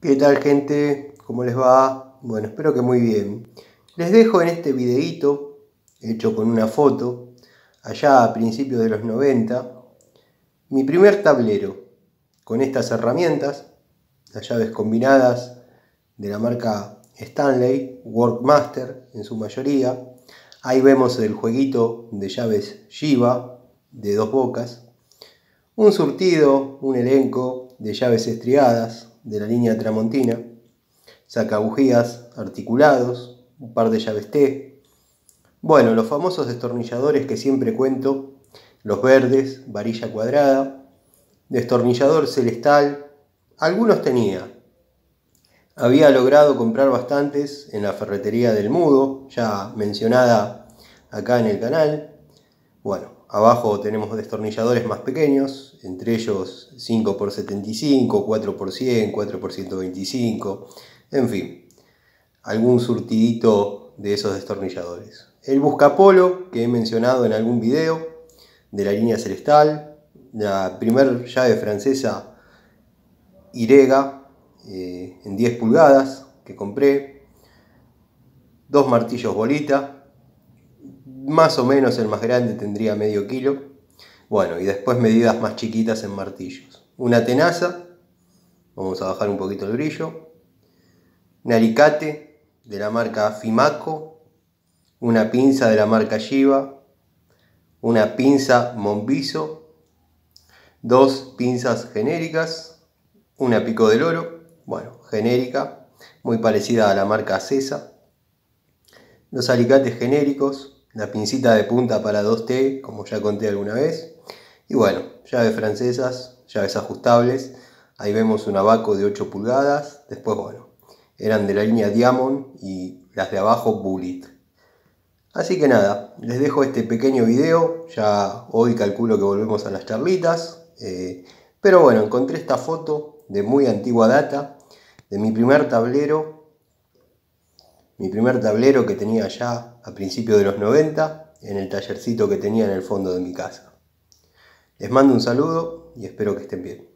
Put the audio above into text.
¿Qué tal, gente? ¿Cómo les va? Bueno, espero que muy bien. Les dejo en este videíto, hecho con una foto, allá a principios de los 90, mi primer tablero, con estas herramientas, las llaves combinadas de la marca Stanley, Workmaster en su mayoría. Ahí vemos el jueguito de llaves Shiba, de 2 bocas. Un surtido, un elenco de llaves estriadas de la línea Tramontina, sacabujías articulados, un par de llaves T. Bueno, los famosos destornilladores que siempre cuento, los verdes, varilla cuadrada, destornillador celestal, algunos tenía. Había logrado comprar bastantes en la ferretería del Mudo, ya mencionada acá en el canal. Bueno, abajo tenemos destornilladores más pequeños, entre ellos 5x75, 4x100, 4x125, en fin, algún surtidito de esos destornilladores. El buscapolo que he mencionado en algún video de la línea Celestal, la primer llave francesa Irega en 10 pulgadas que compré, 2 martillos bolita. Más o menos el más grande tendría medio kilo. Bueno, y después medidas más chiquitas en martillos. Una tenaza, vamos a bajar un poquito el brillo. Un alicate de la marca Fimaco. Una pinza de la marca Shiba. Una pinza Monviso. 2 pinzas genéricas. Una Pico del Oro, bueno, genérica, muy parecida a la marca Cesa. Los alicates genéricos. La pincita de punta para 2T, como ya conté alguna vez. Y bueno, llaves francesas, llaves ajustables. Ahí vemos un abaco de 8 pulgadas. Después, bueno, eran de la línea Diamond y las de abajo Bullet. Así que nada, les dejo este pequeño video. Ya hoy calculo que volvemos a las charlitas. Pero bueno, encontré esta foto de muy antigua data de mi primer tablero. Mi primer tablero que tenía ya a principios de los 90 en el tallercito que tenía en el fondo de mi casa. Les mando un saludo y espero que estén bien.